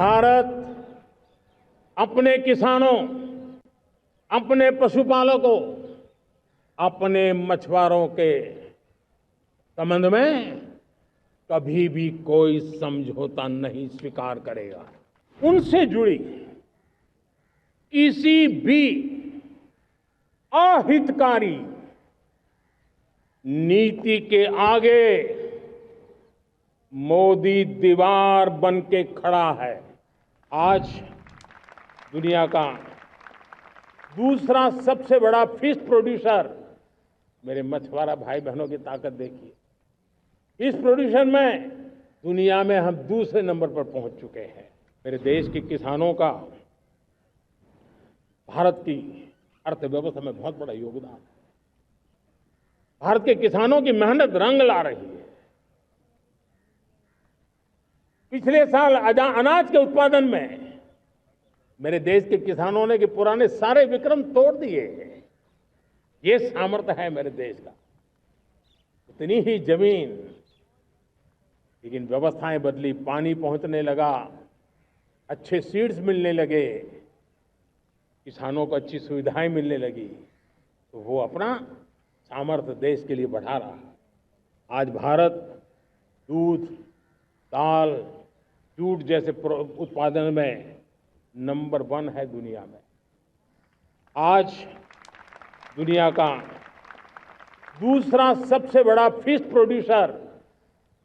भारत अपने किसानों, अपने पशुपालकों, अपने मछुआरों के संबंध में कभी भी कोई समझौता नहीं स्वीकार करेगा। उनसे जुड़ी किसी भी अहितकारी नीति के आगे मोदी दीवार बन के खड़ा है। आज दुनिया का दूसरा सबसे बड़ा फिश प्रोड्यूसर, मेरे मछुआरा भाई बहनों की ताकत देखिए। इस प्रोड्यूसर में दुनिया में हम दूसरे नंबर पर पहुंच चुके हैं। मेरे देश के किसानों का भारत की अर्थव्यवस्था में बहुत बड़ा योगदान है। भारत के किसानों की मेहनत रंग ला रही है। पिछले साल अनाज के उत्पादन में मेरे देश के किसानों ने कि पुराने सारे विक्रम तोड़ दिए। ये सामर्थ्य है मेरे देश का। इतनी ही जमीन, लेकिन व्यवस्थाएं बदली, पानी पहुंचने लगा, अच्छे सीड्स मिलने लगे, किसानों को अच्छी सुविधाएं मिलने लगी, तो वो अपना सामर्थ्य देश के लिए बढ़ा रहा है। आज भारत दूध, दाल, जूट जैसे उत्पादन में नंबर 1 है दुनिया में। आज दुनिया का दूसरा सबसे बड़ा फिश प्रोड्यूसर,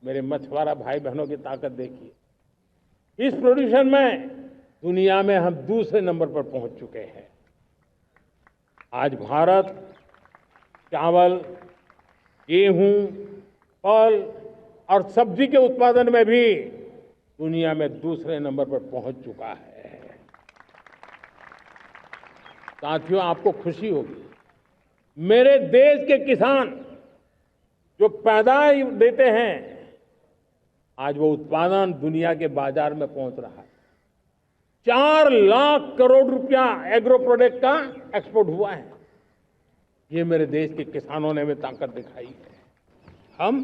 मेरे मछुआरा भाई बहनों की ताकत देखिए। इस प्रोड्यूसर में दुनिया में हम दूसरे नंबर पर पहुंच चुके हैं। आज भारत चावल, गेहूं, फल और सब्जी के उत्पादन में भी दुनिया में दूसरे नंबर पर पहुंच चुका है। साथियों, आपको खुशी होगी, मेरे देश के किसान जो पैदावार देते हैं, आज वो उत्पादन दुनिया के बाजार में पहुंच रहा है। 4 लाख करोड़ रुपया एग्रो प्रोडक्ट का एक्सपोर्ट हुआ है। ये मेरे देश के किसानों ने हमें ताकत दिखाई है। हम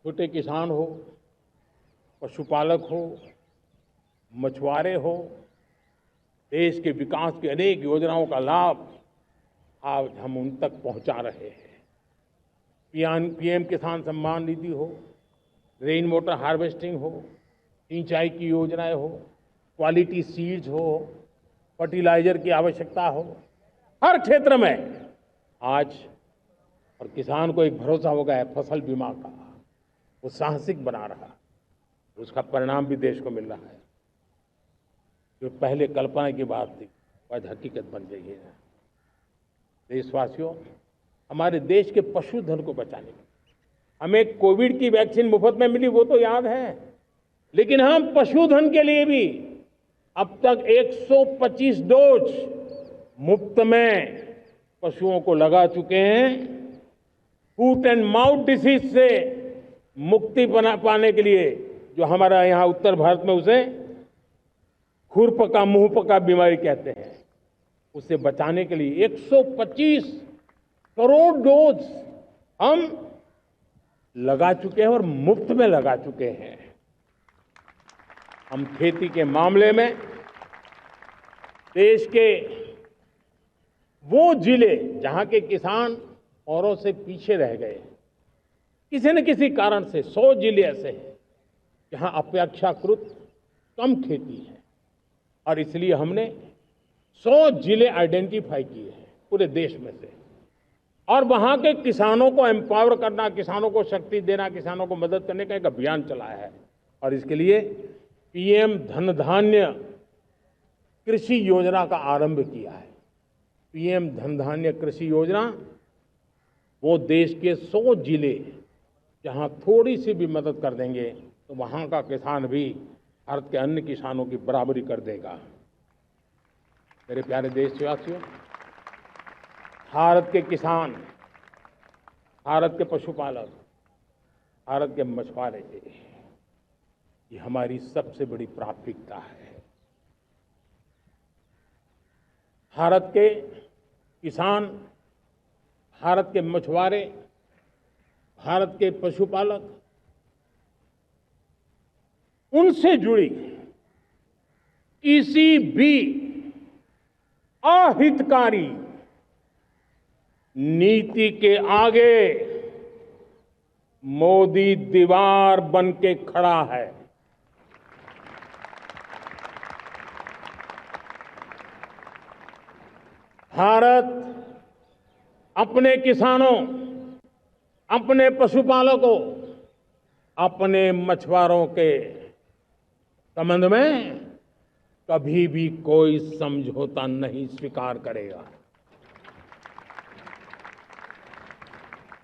छोटे किसान हो, पशुपालक हो, मछुआरे हो, देश के विकास की अनेक योजनाओं का लाभ आज हम उन तक पहुंचा रहे हैं। पीएम किसान सम्मान निधि हो, रेन वाटर हार्वेस्टिंग हो, सिंचाई की योजनाएं हो, क्वालिटी सीड्स हो, फर्टिलाइजर की आवश्यकता हो, हर क्षेत्र में आज और किसान को एक भरोसा हो गया है फसल बीमा का। वो साहसिक बना रहा, उसका परिणाम भी देश को मिल रहा है। जो पहले कल्पना की बात थी आज हकीकत बन गई है। देशवासियों, हमारे देश के पशुधन को बचाने के हमें कोविड की वैक्सीन मुफ्त में मिली, वो तो याद है, लेकिन हम पशुधन के लिए भी अब तक 125 डोज मुफ्त में पशुओं को लगा चुके हैं। फूट एंड माउथ डिसीज से मुक्ति पाने के लिए, जो हमारा यहाँ उत्तर भारत में उसे खुरपका मुंहपका बीमारी कहते हैं, उसे बचाने के लिए 125 करोड़ डोज हम लगा चुके हैं और मुफ्त में लगा चुके हैं। हम खेती के मामले में देश के वो जिले जहां के किसान औरों से पीछे रह गए, किसी न किसी कारण से 100 जिले ऐसे हैं जहां अपेक्षाकृत कम खेती है, और इसलिए हमने 100 जिले आइडेंटिफाई किए हैं पूरे देश में से, और वहां के किसानों को एम्पावर करना, किसानों को शक्ति देना, किसानों को मदद करने का एक अभियान चलाया है। और इसके लिए पीएम धन धान्य कृषि योजना का आरंभ किया है। पीएम धन धान्य कृषि योजना वो देश के 100 जिले जहां थोड़ी सी भी मदद कर देंगे तो वहां का किसान भी भारत के अन्य किसानों की बराबरी कर देगा। मेरे प्यारे देशवासियों, भारत के किसान, भारत के पशुपालक, भारत के मछुआरे, ये हमारी सबसे बड़ी प्राथमिकता है। भारत के किसान, भारत के मछुआरे, भारत के पशुपालक उनसे जुड़ी किसी भी अहितकारी नीति के आगे मोदी दीवार बन के खड़ा है। भारत अपने किसानों, अपने पशुपालकों, अपने मछुआरों के संबंध में कभी भी कोई समझौता नहीं स्वीकार करेगा।